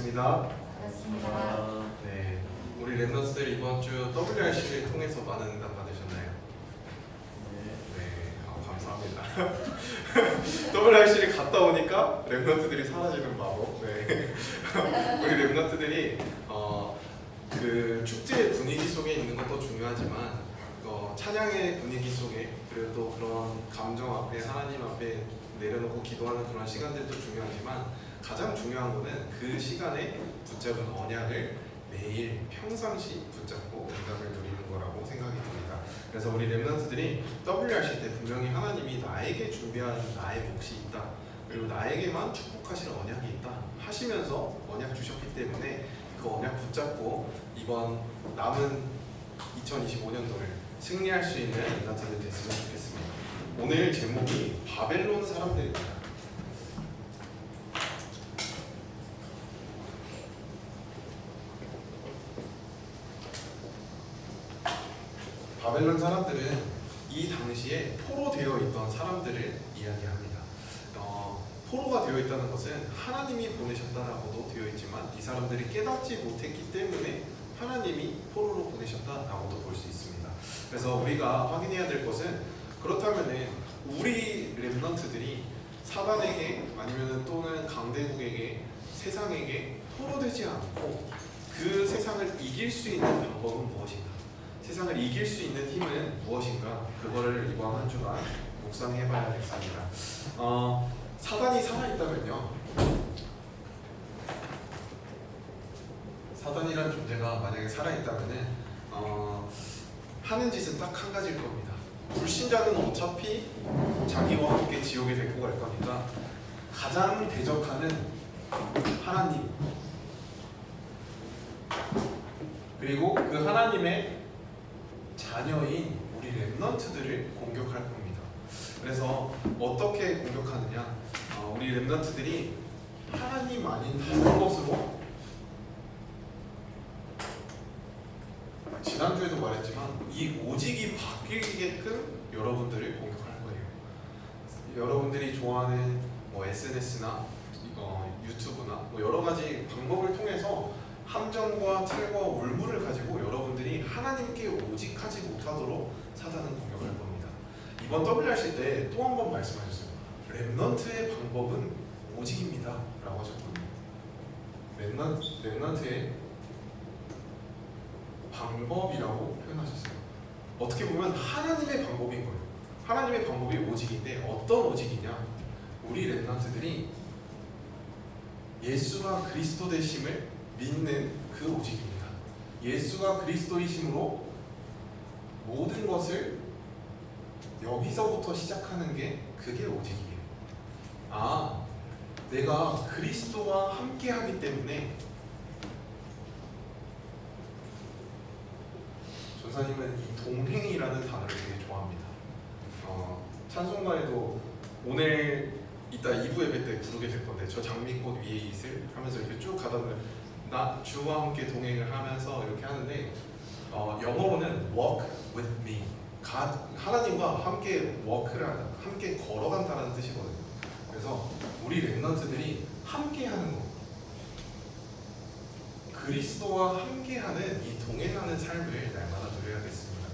반갑습니다. 반갑습니다. 네, 우리 랩런스들 이번 주 WRC를 통해서 많은 응답 받으셨나요? 네, 감사합니다. WRC를 갔다 오니까 랩런트들이 사라지는 마법. 네, 우리 랩런트들이 그 축제의 분위기 속에 있는 것도 중요하지만 찬양의 분위기 속에 그리고 또 그런 감정 앞에 하나님 앞에 내려놓고 기도하는 그런 시간들도 중요하지만 가장 중요한 거는 그 시간에 붙잡은 언약을 매일 평상시 붙잡고 응답을 누리는 거라고 생각이 듭니다. 그래서 우리 랩런트들이 WRC 때 분명히 하나님이 나에게 준비한 나의 몫이 있다, 그리고 나에게만 축복하실 언약이 있다 하시면서 언약 주셨기 때문에 그 언약 붙잡고 이번 남은 2025년도를 승리할 수 있는 랩런트들 됐으면 좋겠습니다. 오늘 제목이 바벨론 사람들입니다. 바벨론 사람들은 이 당시에 포로 되어 있던 사람들을 이야기합니다. 포로가 되어 있다는 것은 하나님이 보내셨다라고도 되어 있지만 이 사람들이 깨닫지 못했기 때문에 하나님이 포로로 보내셨다라고도 볼 수 있습니다. 그래서 우리가 확인해야 될 것은, 그렇다면은 우리 랩런트들이 사단에게 아니면 또는 강대국에게 세상에게 포로되지 않고 그 세상을 이길 수 있는 방법은 무엇인가? 세상을 이길 수 있는 힘은 무엇인가? 그거를 이번 한 주간 묵상해봐야겠습니다. 사단이 살아있다면요, 사단이란 존재가 만약에 살아있다면은 하는 짓은 딱 한 가지일 겁니다. 불신자는 어차피 자기와 함께 지옥에 데리고 갈 거니까 가장 대적하는 하나님, 그리고 그 하나님의 자녀인 우리 랩런트들을 공격할 겁니다. 그래서 어떻게 공격하느냐? 우리 랩런트들이 하나님 아닌 다른 것으로, 지난주에도 말했지만 이 오직이 바뀌게끔 여러분들을 공격할 거예요. 여러분들이 좋아하는 SNS나 유튜브나 여러 가지 방법을 통해서 함정과 틀과 울무를 가지고 여러분들이 하나님께 오직하지 못하도록 사단은 공격할 겁니다. 이번 WRC 때 또 한 번 말씀하셨어요. 랩넌트의 방법은 오직입니다 라고 하셨거든요. 랩넌트의 방법이라고 표현하셨어요. 어떻게 보면 하나님의 방법인 거예요. 하나님의 방법이 오직인데 어떤 오직이냐? 우리 랩넌트들이 예수가 그리스도 되심을 믿는 그 오직입니다. 예수가 그리스도이심으로 모든 것을 여기서부터 시작하는 게 그게 오직이에요. 내가 그리스도와 함께 하기 때문에, 전사님은 이 동행이라는 단어를 되게 좋아합니다. 찬송가에도 오늘 이따 2부 예배 때 부르게 될 건데, 저 장미꽃 위에 있을 하면서 이렇게 쭉 가다 보면 나 주와 함께 동행을 하면서 이렇게 하는데, 영어로는 walk with me, 하나님과 함께 walk를 하다, 함께 걸어간다는 뜻이거든요. 그래서 우리 랩런트들이 함께 하는 거, 그리스도와 함께하는 이 동행하는 삶을 날마다 누려야겠습니다.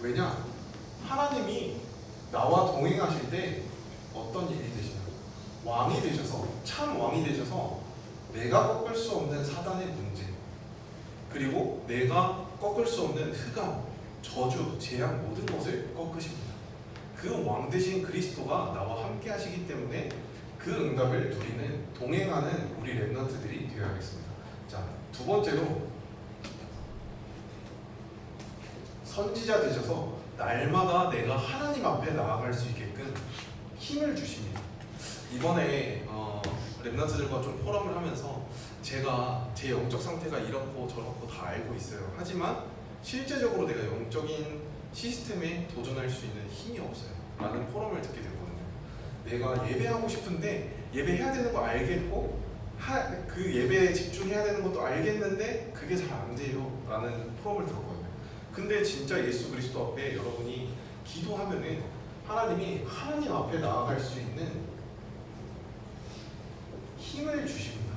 왜냐? 하나님이 나와 동행하실 때 어떤 일이 되시나요? 왕이 되셔서, 참 왕이 되셔서 내가 꺾을 수 없는 사단의 문제, 그리고 내가 꺾을 수 없는 흑암, 저주, 재앙 모든 것을 꺾으십니다. 그 왕 되신 그리스도가 나와 함께 하시기 때문에 그 응답을 누리는, 동행하는 우리 랩런트들이 되어야겠습니다. 자, 두 번째로, 선지자 되셔서 날마다 내가 하나님 앞에 나아갈 수 있게끔 힘을 주십니다. 이번에 랩런트들과 좀 포럼을 하면서 제가 제 영적 상태가 이렇고 저렇고 다 알고 있어요. 하지만 실제적으로 내가 영적인 시스템에 도전할 수 있는 힘이 없어요 라는 포럼을 듣게 됐거든요. 내가 예배하고 싶은데 예배해야 되는 거 알겠고 그 예배에 집중해야 되는 것도 알겠는데 그게 잘 안 돼요 라는 포럼을 들었거든요. 근데 진짜 예수 그리스도 앞에 여러분이 기도하면은 하나님이 하나님 앞에 나아갈 수 있는 힘을 주십니다.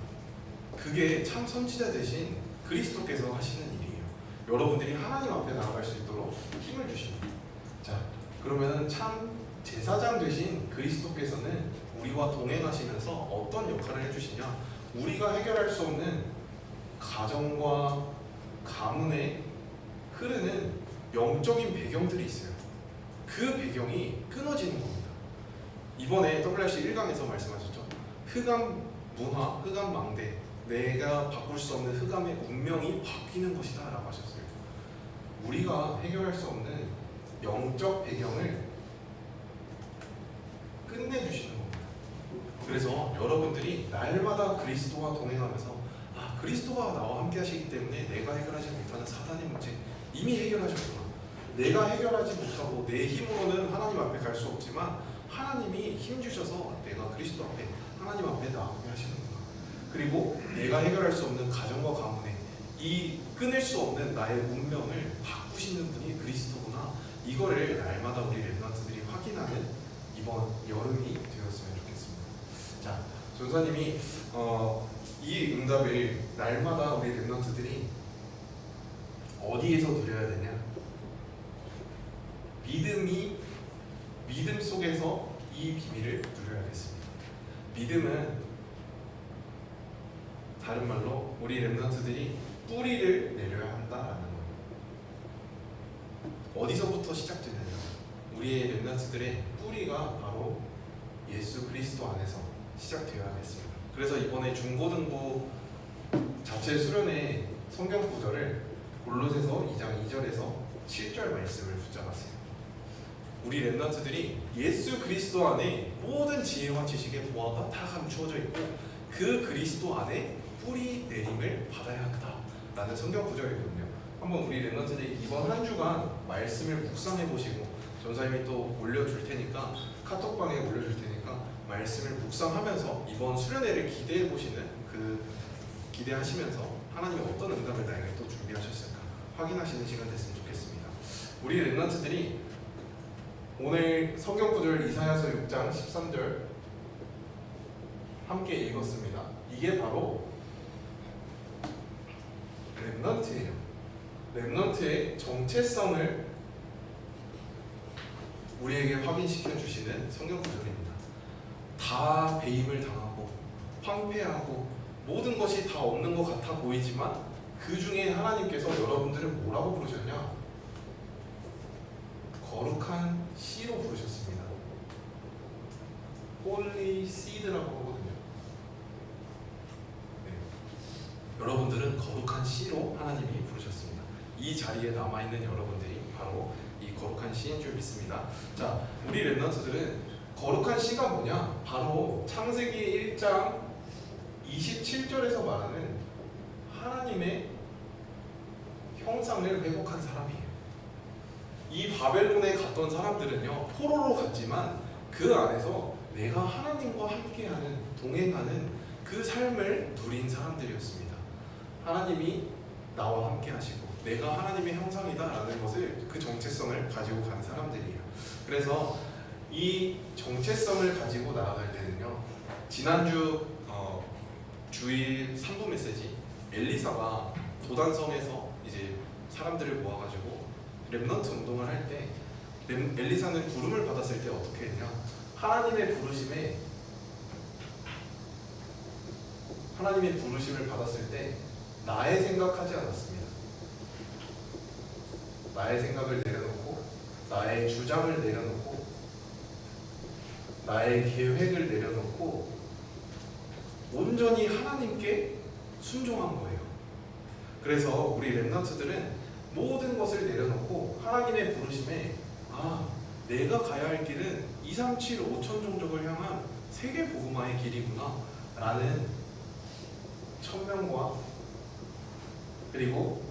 그게 참 선지자 대신 그리스도께서 하시는 일이에요. 여러분들이 하나님 앞에 나아갈 수 있도록 힘을 주십니다. 자, 그러면 참 제사장 되신 그리스도께서는 우리와 동행하시면서 어떤 역할을 해주시냐? 우리가 해결할 수 없는 가정과 가문에 흐르는 영적인 배경들이 있어요. 그 배경이 끊어지는 겁니다. 이번에 WRC 1강에서 말씀하셨죠. 흑암 문화, 흑암 망대, 내가 바꿀 수 없는 흑암의 운명이 바뀌는 것이다 라고 하셨어요. 우리가 해결할 수 없는 영적 배경을 끝내주시는 겁니다. 그래서 여러분들이 날마다 그리스도와 동행하면서 그리스도가 나와 함께 하시기 때문에 내가 해결하지 못하는 사단의 문제 이미 해결하셨구나. 내가 해결하지 못하고 내 힘으로는 하나님 앞에 갈 수 없지만 하나님이 힘 주셔서 내가 그리스도 앞에 하나님 앞에 나오게 하시는구나. 그리고 내가 해결할 수 없는 가정과 가문에 이 끊을 수 없는 나의 운명을 바꾸시는 분이 그리스도구나. 이거를 날마다 우리 렘넌트들이 확인하는 이번 여름이 되었으면 좋겠습니다. 자, 전사님이 이 응답을 날마다 우리 렘넌트들이 어디에서 누려야 되냐? 믿음 속에서 이 비밀을 누려야겠습니다. 믿음은 다른 말로 우리 렘넌트들이 뿌리를 내려야 한다라는 거예요. 어디서부터 시작되느냐? 우리의 렘넌트들의 뿌리가 바로 예수 그리스도 안에서 시작되어야겠습니다. 그래서 이번에 중고등부 자체 수련회 성경 구절을 골로새서 2장 2절에서 7절 말씀을 붙잡았어요. 우리 렘넌트들이 예수 그리스도 안에 모든 지혜와 지식의 보화가 다 감추어져 있고 그 그리스도 안에 뿌리 내림을 받아야 한다라는 성경 구절이거든요. 한번 우리 렘넌트들이 이번 한 주간 말씀을 묵상해 보시고 전사님이 또 올려줄 테니까 카톡방에 올려줄 테니까 말씀을 묵상하면서 이번 수련회를 기대해 보시는 기대하시면서 하나님이 어떤 응답을 나에게 또 준비하셨을까 확인하시는 시간 됐으면 좋겠습니다. 우리 렘넌트들이 오늘 성경 구절 이사야서 6장 13절 함께 읽었습니다. 이게 바로 렘넌트예요. 렘넌트의 정체성을 우리에게 확인시켜 주시는 성경 구절입니다. 다 배임을 당하고 황폐하고 모든 것이 다 없는 것 같아 보이지만 그 중에 하나님께서 여러분들을 뭐라고 부르셨냐? 거룩한 씨로 부르셨습니다. Holy Seed라고 하거든요. 네. 여러분들은 거룩한 씨로 하나님이 부르셨습니다. 이 자리에 남아있는 여러분들이 바로 이 거룩한 씨인 줄 믿습니다. 자, 우리 렘넌트들은 거룩한 씨가 뭐냐? 바로 창세기 1장 27절에서 말하는 하나님의 형상을 회복한 사람이에요. 이 바벨론에 갔던 사람들은요, 포로로 갔지만 그 안에서 내가 하나님과 함께하는, 동행하는 그 삶을 누린 사람들이었습니다. 하나님이 나와 함께 하시고 내가 하나님의 형상이다 라는 것을, 그 정체성을 가지고 간 사람들이에요. 그래서 이 정체성을 가지고 나아갈 때는요, 지난주 주일 3부 메시지 엘리사가 도단성에서 이제 사람들을 모아가지고 렘넌트 운동을 할 때 엘리사는 부름을 받았을 때 어떻게 했냐? 하나님의 부르심을 받았을 때 나의 생각하지 않았습니다. 나의 생각을 내려놓고 나의 주장을 내려놓고 나의 계획을 내려놓고 온전히 하나님께 순종한 거예요. 그래서 우리 렘넌트들은 모든 것을 내려놓고 하나님의 부르심에 내가 가야 할 길은 237 5천 종족을 향한 세계 복음화의 길이구나 라는 천명과, 그리고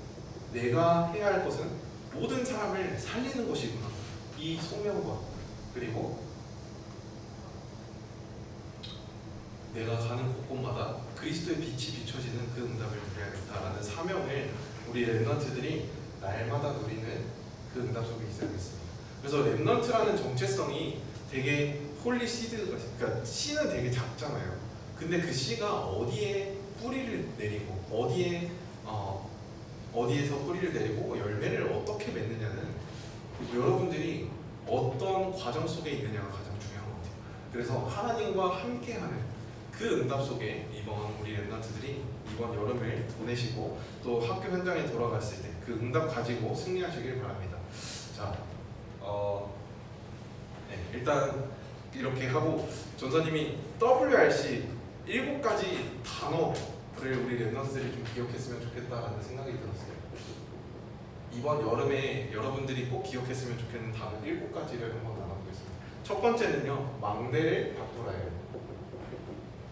내가 해야 할 것은 모든 사람을 살리는 것이구나 이 소명과, 그리고 내가 가는 곳곳마다 그리스도의 빛이 비춰지는 그 응답을 누려야겠다라는 사명을 우리 렘넌트들이 날마다 누리는 그 응답 속에 있어야겠습니다. 그래서 렘넌트라는 정체성이 되게 홀리 씨드가, 그러니까 씨는 되게 작잖아요. 근데 그 씨가 어디에 뿌리를 어디에서 뿌리를 내리고 열매를 어떻게 맺느냐는 여러분들이 어떤 과정 속에 있느냐가 가장 중요한 것 같아요. 그래서 하나님과 함께하는 그 응답 속에 이번 우리 렘넌트들이 이번 여름을 보내시고 또 학교 현장에 돌아갔을 때 그 응답 가지고 승리하시길 바랍니다. 자, 일단 이렇게 하고 전사님이 WRC 7가지 단어를 우리 렘넌트들이 좀 기억했으면 좋겠다라는 생각이 들었어요. 이번 여름에 여러분들이 꼭 기억했으면 좋겠는 단어 7가지를 한번 나눠보겠습니다. 첫 번째는요, 망대를 바꾸라예요.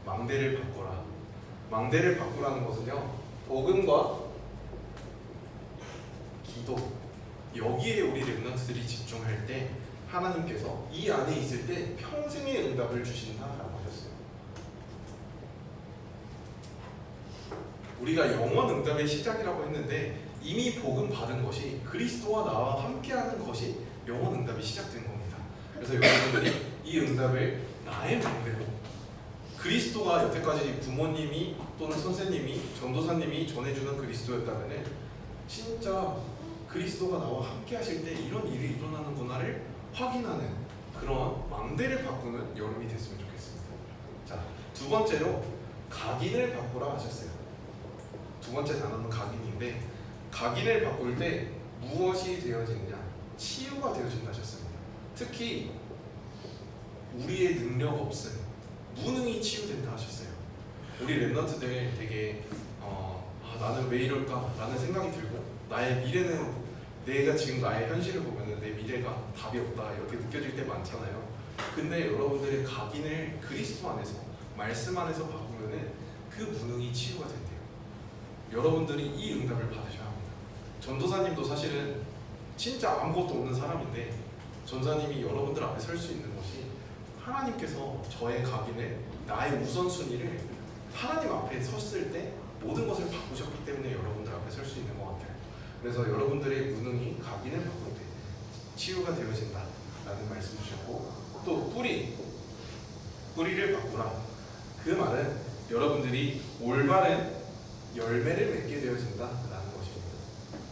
망대를 바꾸라. 망대를 바꾸라는 것은요, 복음과 기도, 여기에 우리 렘넌트들이 집중할 때 하나님께서 이 안에 있을 때 평생의 응답을 주신다라고 하셨어요. 우리가 영원 응답의 시작이라고 했는데 이미 복음 받은 것이 그리스도와 나와 함께하는 것이 영원 응답이 시작된 겁니다. 그래서 여러분들이 이 응답을 나의 망대로, 그리스도가 여태까지 부모님이 또는 선생님이, 전도사님이 전해주는 그리스도였다면 진짜 그리스도가 나와 함께 하실 때 이런 일이 일어나는구나를 확인하는 그런 망대를 바꾸는 여름이 됐으면 좋겠습니다. 자, 두 번째로 각인을 바꾸라 하셨어요. 두 번째 단어는 각인인데, 각인을 바꿀 때 무엇이 되어지느냐? 치유가 되어진다 하셨습니다. 특히 우리의 능력 없음, 무능이 치유된다 하셨어요. 우리 렘넌트들 되게 나는 왜 이럴까? 라는 생각이 들고 나의 미래는, 내가 지금 나의 현실을 보면 내 미래가 답이 없다 이렇게 느껴질 때 많잖아요. 근데 여러분들의 각인을 그리스도 안에서, 말씀 안에서 바꾸면 그 무능이 치유가 된대요. 여러분들이 이 응답을 받으셔야 합니다. 전도사님도 사실은 진짜 아무것도 없는 사람인데 전사님이 여러분들 앞에 설 수 있는 것이 하나님께서 저의 각인을, 나의 우선순위를 하나님 앞에 섰을 때 모든 것을 바꾸셨기 때문에 여러분들 앞에 설 수 있는 것 같아요. 그래서 여러분들의 무능이 각인을 바꿀 때 치유가 되어진다 라는 말씀 주셨고, 또 뿌리를 바꾸라. 그 말은 여러분들이 올바른 열매를 맺게 되어진다 라는 것입니다.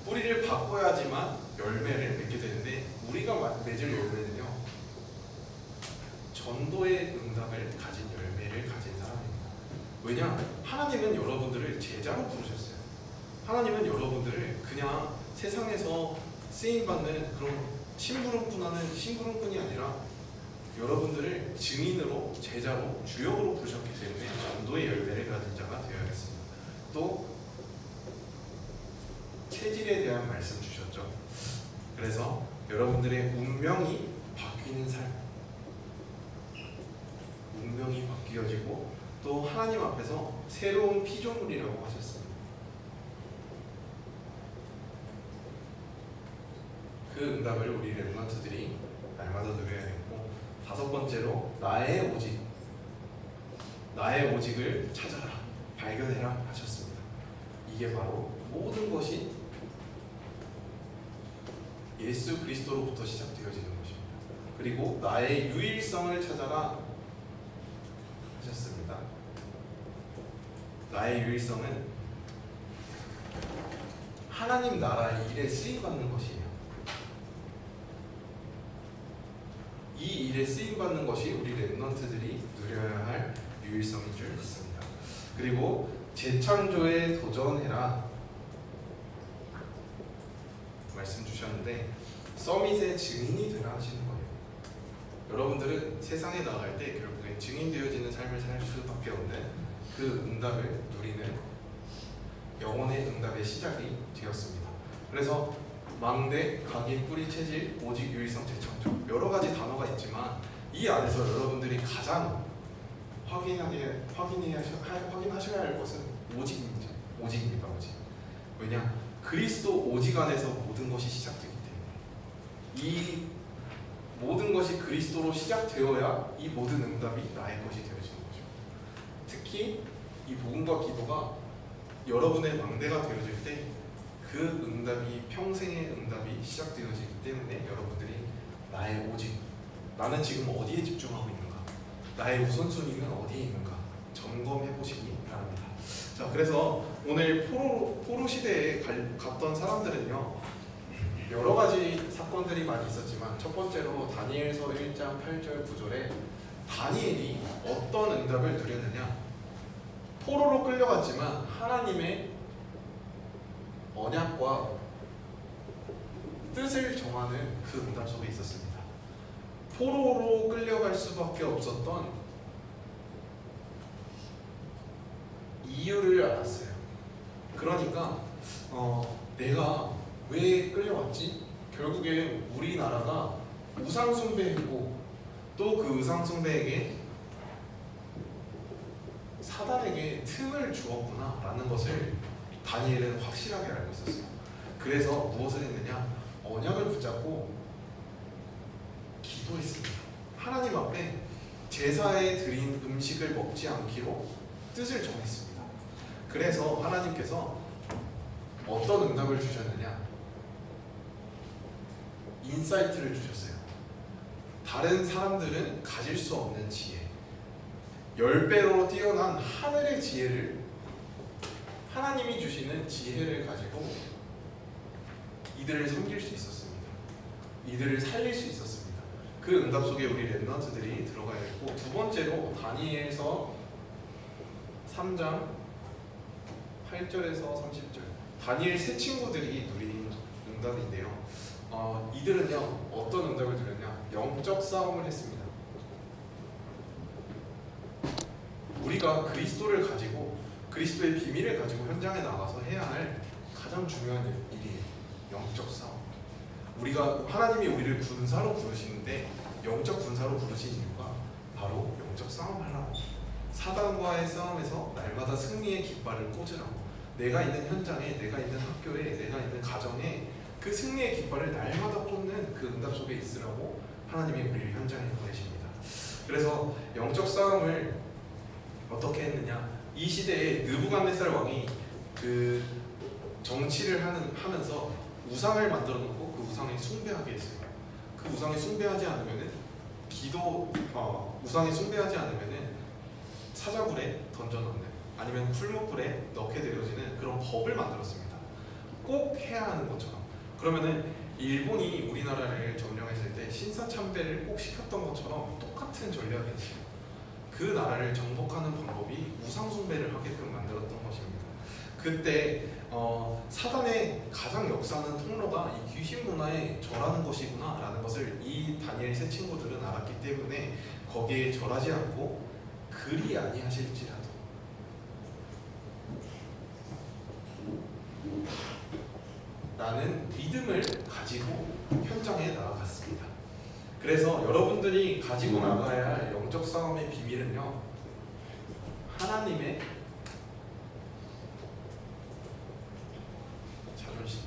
뿌리를 바꿔야지만 열매를 맺게 되는데, 우리가 맺을 열매는요, 전도의 응답을 가진 열매를 가진 사람입니다. 왜냐? 하나님은 여러분들을 제자로 부르셨어요. 하나님은 여러분들을 그냥 세상에서 쓰임받는 그런 심부름꾼하는 심부름꾼이 아니라 여러분들을 증인으로, 제자로, 주역으로 부르셨기 때문에 전도의 열매를 가진 자가 되어야겠습니다. 또 체질에 대한 말씀 주셨죠. 그래서 여러분들의 운명이 바뀌는 삶, 운명이 바뀌어지고 또 하나님 앞에서 새로운 피조물이라고 하셨습니다. 그 응답을 우리 렘넌트들이 날마다 누려야겠고, 다섯 번째로 나의 오직을 찾아라, 발견해라 하셨습니다. 이게 바로 모든 것이 예수 그리스도로부터 시작되어지는 것입니다. 그리고 나의 유일성을 찾아라 하셨습니다. 나의 유일성은 하나님 나라 일에 쓰임받는 것이에요. 이 일에 쓰임받는 것이 우리 렘넌트들이 누려야 할 유일성인 줄 믿습니다. 그리고 재창조에 도전해라 말씀 주셨는데, 서밋의 증인이 되라 하시는 거예요. 여러분들은 세상에 나갈 때 결국에 증인 되어지는 삶을 살 수밖에 없는 그 응답을 누리는 영혼의 응답의 시작이 되었습니다. 그래서 망대, 각인, 뿌리, 체질, 오직, 유일성, 재창조, 여러 가지 단어가 있지만 이 안에서 여러분들이 가장 확인하셔야 할 것은 오직입니다. 오직. 왜냐? 그리스도 오직 안에서 모든 것이 시작되기 때문에, 이 모든 것이 그리스도로 시작되어야 이 모든 응답이 나의 것이 되어지는 거죠. 특히 이 복음과 기도가 여러분의 망대가 되어질 때 그 응답이, 평생의 응답이 시작되어지기 때문에 여러분들이 나의 오직, 나는 지금 어디에 집중하고 있는가, 나의 우선순위는 어디에 있는가 점검해 보시기 바랍니다. 자, 그래서 오늘 포로 시대에 갔던 사람들은요, 여러 가지 사건들이 많이 있었지만 첫 번째로 다니엘서 1장 8절 9절에 다니엘이 어떤 응답을 누렸느냐, 포로로 끌려갔지만 하나님의 언약과 뜻을 정하는 그 응답 속에 있었습니다. 포로로 끌려갈 수밖에 없었던 이유를 알았어요. 그러니까 내가 왜 끌려왔지? 결국에 우리나라가 우상숭배했고 또 그 우상숭배에게 사단에게 틈을 주었구나 라는 것을 다니엘은 확실하게 알고 있었어요. 그래서 무엇을 했느냐? 언약을 붙잡고 기도했습니다. 하나님 앞에 제사에 드린 음식을 먹지 않기로 뜻을 정했습니다. 그래서 하나님께서 어떤 응답을 주셨느냐? 인사이트를 주셨어요. 다른 사람들은 가질 수 없는 지혜, 10배로 뛰어난 하늘의 지혜를, 하나님이 주시는 지혜를 가지고 이들을 섬길 수 있었습니다. 이들을 살릴 수 있었습니다. 그 응답 속에 우리 렘넌트들이 들어가야 했고, 두 번째로 다니엘서 3장 8절에서 30절, 다니엘 세 친구들이 누린 응답인데요. 이들은요 어떤 응답을 누렸냐? 영적 싸움을 했습니다. 우리가 그리스도를 가지고, 그리스도의 비밀을 가지고 현장에 나가서 해야 할 가장 중요한 일이에요. 영적 싸움. 우리가, 하나님이 우리를 군사로 부르시는데 영적 군사로 부르신 이유가 바로 영적 싸움 하려고, 사단과의 싸움에서 날마다 승리의 깃발을 꽂으라고, 내가 있는 현장에, 내가 있는 학교에, 내가 있는 가정에 그 승리의 깃발을 날마다 꽂는 그 응답 속에 있으라고 하나님이 우리를 현장에 보내십니다. 그래서 영적 싸움을 어떻게 했느냐? 이 시대에 느부갓네살 왕이 그 정치를 하면서 우상을 만들어 놓고 그 우상에 숭배하게 했어요. 그 우상에 숭배하지 않으면은 우상에 숭배하지 않으면은 사자굴에 던져 넣는, 아니면 풀무불에 넣게 되어지는 그런 법을 만들었습니다. 꼭 해야 하는 것처럼. 그러면은 일본이 우리나라를 점령했을 때 신사참배를 꼭 시켰던 것처럼 똑같은 전략이었어요. 그 나라를 정복하는 방법이 우상숭배를 하게끔 만들었던 것입니다. 그때 사단의 가장 역사하는 통로가 이 귀신 문화에 절하는 것이구나 라는 것을 이 다니엘 세 친구들은 알았기 때문에 거기에 절하지 않고 그리 아니하실지라도 라는 믿음을 가지고 현장에 나아갔습니다. 그래서 여러분들이 가지고 나가야 할 영적 싸움의 비밀은요, 하나님의 자존심.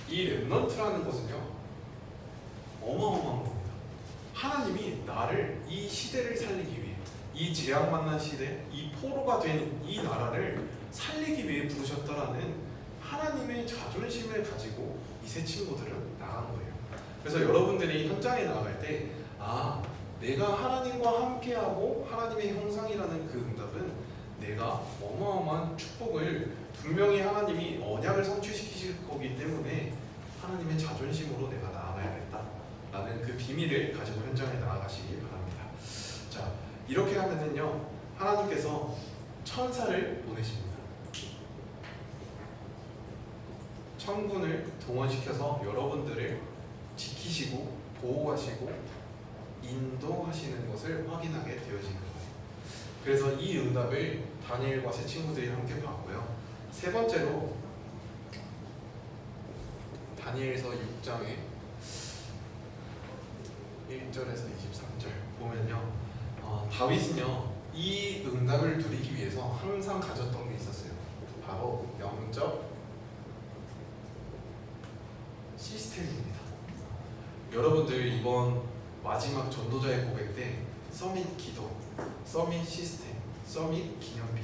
이 렘넌트라는 것은요 어마어마한 겁니다. 하나님이 나를, 이 시대를 살리기 위해, 이 재앙 만난 시대, 이 포로가 된 이 나라를 살리기 위해 부르셨다라는 하나님의 자존심을 가지고 이 세 친구들은 나간 거예요. 그래서 여러분들이 현장에 나갈 때, 내가 하나님과 함께하고 하나님의 형상이라는 그 응답은 내가 어마어마한 축복을, 분명히 하나님이 언약을 성취시키실 거기 때문에 하나님의 자존심으로 내가 나아가야겠다라는 그 비밀을 가지고 현장에 나아가시기 바랍니다. 자, 이렇게 하면은요 하나님께서 천사를 보내십니다. 천군을 동원시켜서 여러분들을 지키시고 보호하시고 인도하시는 것을 확인하게 되어지는 거예요. 그래서 이 응답을 다니엘과 세 친구들이 함께 봤고요. 세 번째로 다니엘서 6장의 1절에서 23절 보면요, 다윗은요 이 응답을 누리기 위해서 항상 가졌던 게 있었어요. 바로 영적 시스템입니다. 여러분들 이번 마지막 전도자의 고백 때 서밋 기도, 서밋 시스템, 서밋 기념비,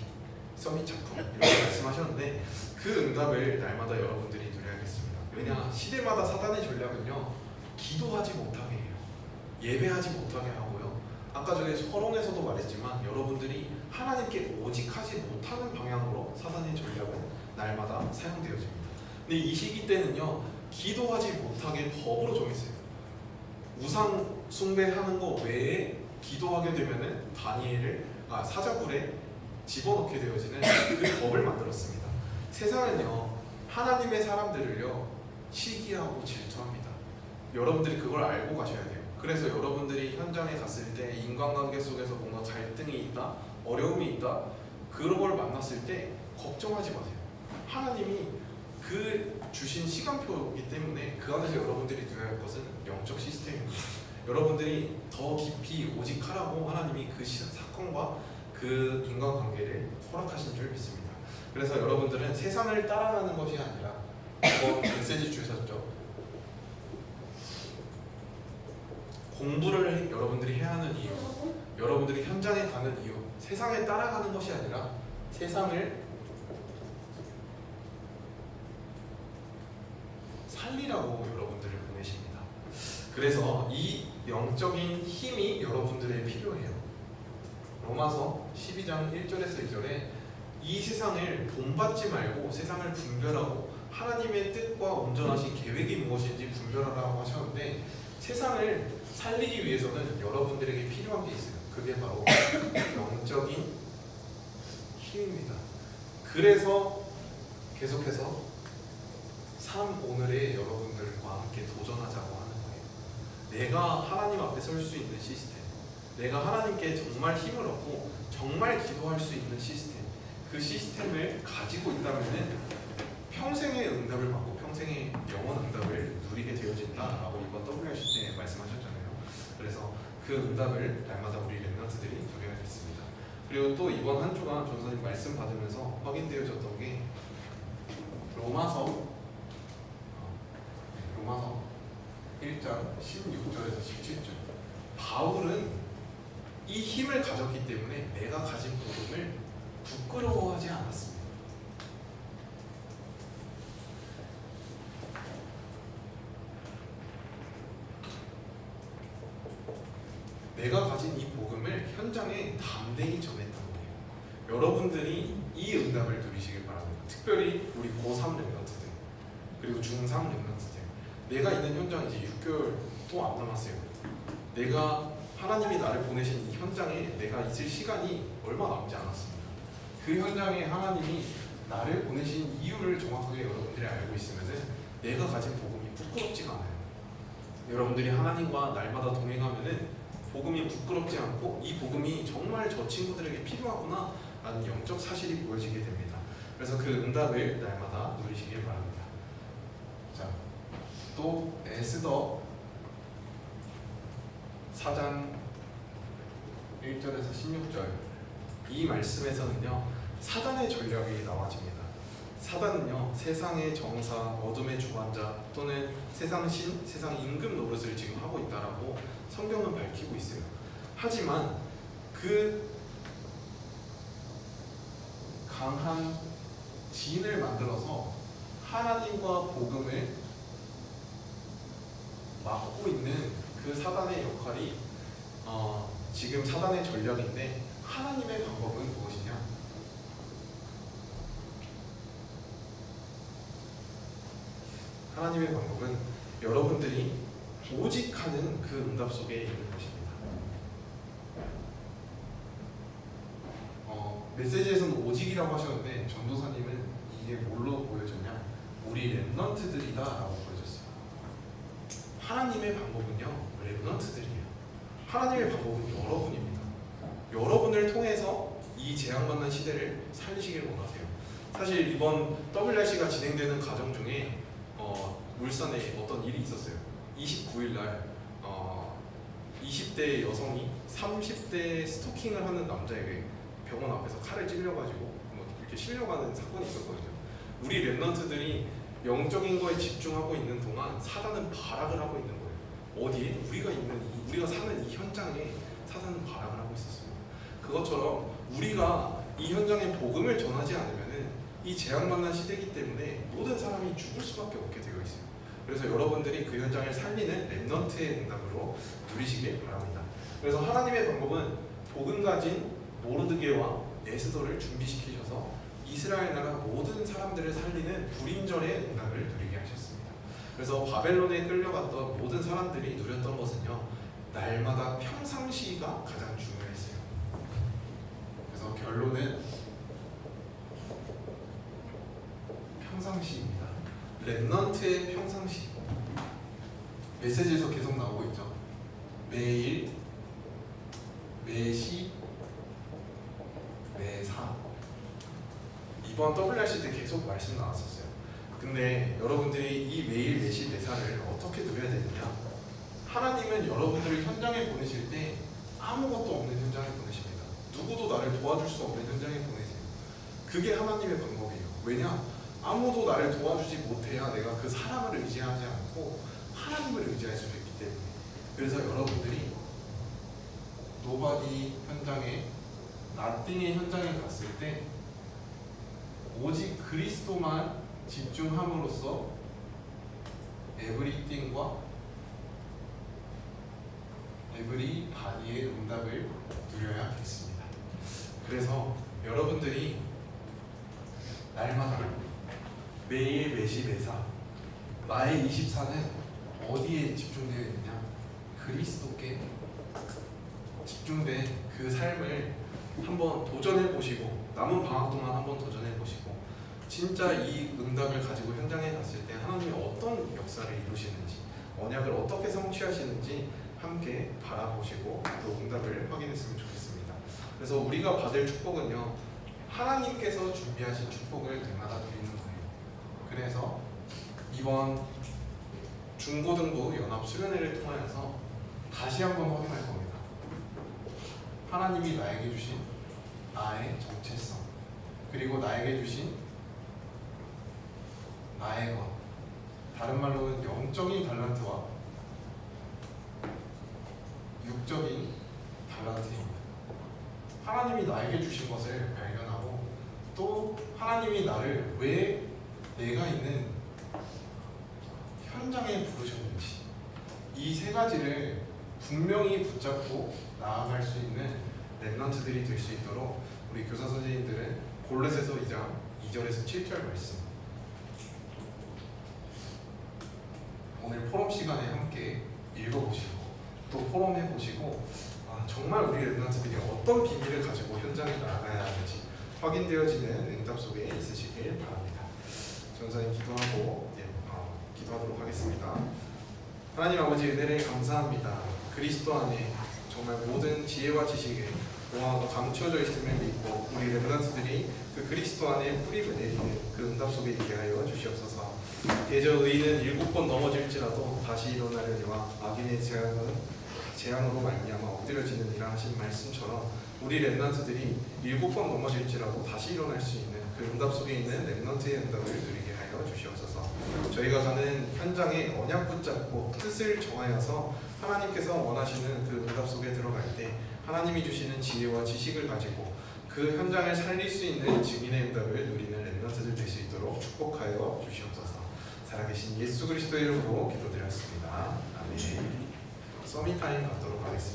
서밋 작품 이렇게 말씀하셨는데 그 응답을 날마다 여러분들이 누려야겠습니다. 왜냐, 시대마다 사단의 전략은요 기도하지 못하게 해요. 예배하지 못하게 하고요, 아까 전에 서론에서도 말했지만 여러분들이 하나님께 오직하지 못하는 방향으로 사단의 전략은 날마다 사용되어집니다. 근데 이 시기 때는요, 기도하지 못하게 법으로 정했어요. 우상 숭배하는 거 외에 기도하게 되면은 사자굴에 집어넣게 되어지는 그 법을 만들었습니다. 세상은요, 하나님의 사람들을요 시기하고 질투합니다. 여러분들이 그걸 알고 가셔야 돼요. 그래서 여러분들이 현장에 갔을 때 인간관계 속에서 뭔가 갈등이 있다, 어려움이 있다, 그런 걸 만났을 때 걱정하지 마세요. 하나님이 그 주신 시간표이기 때문에 그 안에서 여러분들이 누려야 할 것은 영적 시스템입니다. 여러분들이 더 깊이 오직하라고 하나님이 그 사건과 그 인간관계를 허락하신 줄 믿습니다. 그래서 여러분들은 세상을 따라가는 것이 아니라 메시지 주셨죠. 공부를 여러분들이 해야 하는 이유, 여러분들이 현장에 가는 이유, 세상에 따라가는 것이 아니라 세상을 살리라고 여러분들을 보내십니다. 그래서 이 영적인 힘이 여러분들의 필요해요. 로마서 12장 1절에서 2절에 이 세상을 본받지 말고 세상을 분별하고 하나님의 뜻과 온전하신 계획이 무엇인지 분별하라고 하셨는데, 세상을 살리기 위해서는 여러분들에게 필요한 게 있어요. 그게 바로 영적인 힘입니다. 그래서 계속해서 삶 오늘의 여러분들과 함께 도전하자고 하는 거예요. 내가 하나님 앞에 설 수 있는 시스템, 내가 하나님께 정말 힘을 얻고 정말 기도할 수 있는 시스템, 그 시스템을 가지고 있다면은 평생의 응답을 받고 평생의 영원 응답을 누리게 되어진다라고 이번 WRC 때 말씀하셨잖아요. 그래서 그 응답을 날마다 우리 렘넌트들이 누려야겠습니다. 그리고 또 이번 한 주간 전사님 말씀 받으면서 확인되어졌던 게 로마서 1장 16절에서 17절. 바울은 이 힘을 가졌기 때문에 내가 가진 복음을 부끄러워하지 않았습니다. 내가 가진 이 복음을 현장에 담대히 전했던 거예요. 여러분들이 이 응답을 누리시길 바랍니다. 특별히 우리 고3 렘넌트들, 그리고 중3 렘넌트들, 내가 있는 현장 이제 6개월도 안 남았어요. 내가 하나님이 나를 보내신 이 현장에 내가 있을 시간이 얼마 남지 않았습니다. 그 현장에 하나님이 나를 보내신 이유를 정확하게 여러분들이 알고 있으면은 내가 가진 복음이 부끄럽지가 않아요. 여러분들이 하나님과 날마다 동행하면은 복음이 부끄럽지 않고 이 복음이 정말 저 친구들에게 필요하구나 라는 영적 사실이 보여지게 됩니다. 그래서 그 응답을 날마다 누리시길 바랍니다. 자, 또 에스더 4장 1절에서 16절 이 말씀에서는요, 사단의 전략이 나와집니다. 사단은요, 세상의 정사, 어둠의 주관자 또는 세상 신, 세상 임금 노릇을 지금 하고 있다라고 성경은 밝히고 있어요. 하지만 그 강한 진을 만들어서 하나님과 복음을 막고 있는 그 사단의 역할이 지금 사단의 전략인데, 하나님의 방법은 무엇이냐? 하나님의 방법은 여러분들이 오직하는 그 응답 속에 있는 것입니다. 메시지에서는 오직이라고 하셨는데 전도사님은 이게 뭘로 보여졌냐? 우리 렘넌트들이다 라고 보여졌어요. 하나님의 방법은요, 렘넌트들이에요. 하나님의 방법은 여러분입니다. 여러분을 통해서 이 재앙받는 시대를 살리시길 원하세요. 사실 이번 WRC가 진행되는 과정 중에 울산에 어떤 일이 있었어요. 29일 날 20대 여성이 30대 스토킹을 하는 남자에게 병원 앞에서 칼을 찔려가지고 이렇게 실려가는 사건이 있었거든요. 우리 렘넌트들이 영적인 거에 집중하고 있는 동안 사단은 발악을 하고 있는 거예요. 어디에? 우리가 사는 이 현장에 사단은 발악을 하고 있었어요. 그것처럼 우리가 이 현장에 복음을 전하지 않으면은 이 재앙만난 시대이기 때문에 모든 사람이 죽을 수밖에 없게 되어 있어요. 그래서 여러분들이 그 현장을 살리는 렘넌트의 응답으로 누리시길 바랍니다. 그래서 하나님의 방법은 복음 가진 모르드게와 에스더를 준비시키셔서 이스라엘 나라 모든 사람들을 살리는 불임절의 응답을 누리게 하셨습니다. 그래서 바벨론에 끌려갔던 모든 사람들이 누렸던 것은요, 날마다 평상시가 가장 중요했어요. 그래서 결론은 평상시입니다. 렘넌트의 평상시. 메시지에서 계속 나오고 있죠. 매일, 매시, 매사. 이번 WRC 때 계속 말씀 나왔었어요. 근데 여러분들이 이 매일, 매시, 매사를 어떻게 누려야 되느냐? 하나님은 여러분들을 현장에 보내실 때 아무것도 없는 현장에 보내십니다. 누구도 나를 도와줄 수 없는 현장에 보내세요. 그게 하나님의 방법이에요. 왜냐? 아무도 나를 도와주지 못해야 내가 그 사람을 의지하지 않고 하나님을 의지할 수 있기 때문에. 그래서 여러분들이 노바디 현장에, 나띵의 현장에 갔을 때 오직 그리스도만 집중함으로써 에브리띵과 에브리바디의 응답을 누려야겠습니다. 그래서 여러분들이 날마다 매일, 매시, 매사 나의 24는 어디에 집중되어 있느냐? 그리스도께 집중된 그 삶을 한번 도전해 보시고, 남은 방학 동안 한번 도전해 보시고, 진짜 이 응답을 가지고 현장에 갔을 때 하나님이 어떤 역사를 이루시는지, 언약을 어떻게 성취하시는지 함께 바라보시고 또 응답을 확인했으면 좋겠습니다. 그래서 우리가 받을 축복은요, 하나님께서 준비하신 축복을 날마다 드리는 거예요. 그래서 이번 중고등부 연합 수련회를 통하여서 다시 한번 확인할 겁니다. 하나님이 나에게 주신 나의 정체성, 그리고 나에게 주신 나의 것, 다른 말로는 영적인 달란트와 육적인 달란트입니다. 하나님이 나에게 주신 것을 발견하고, 또 하나님이 나를 왜 내가 있는 현장에 부르셨는지, 이 세 가지를 분명히 붙잡고 나아갈 수 있는 렘넌트들이 될 수 있도록 우리 교사 선생님들은 골로새서 2장 2절에서 7절 말씀, 오늘 포럼 시간에 함께 읽어보시고 또 포럼해 보시고, 정말 우리 렘넌트들이 어떤 비밀을 가지고 현장에 나아가야 하는지 확인되어지는 응답 속에 있으시길 바랍니다. 전사님 기도하도록 하겠습니다. 하나님 아버지, 은혜를 감사합니다. 그리스도 안에 정말 모든 지혜와 지식에 공화가 감추어져 있음을 믿고 우리 렘넌트들이 그 그리스도 안에 뿌림을 내리는 그 응답 속에 있게 하여 주시옵소서. 대저 의인은 7번 넘어질지라도 다시 일어나려니와 악인의 재앙으로 말미암아 엎드려지느니라 하신 말씀처럼 우리 렘넌트들이 7번 넘어질지라도 다시 일어날 수 있는 그 응답 속에 있는 렘넌트의 응답을 누리게 하여 주시옵소서. 저희가 가는 현장에 언약 붙잡고 뜻을 정하여서 하나님께서 원하시는 그 응답 속에 들어갈 때 하나님이 주시는 지혜와 지식을 가지고 그 현장을 살릴 수 있는 증인의 응답을 누리는 렘넌트들 될 수 있도록 축복하여 주시옵소서. 살아계신 예수 그리스도의 이름으로 기도드렸습니다. 아멘. 서밋타임 갖도록 하겠습니다.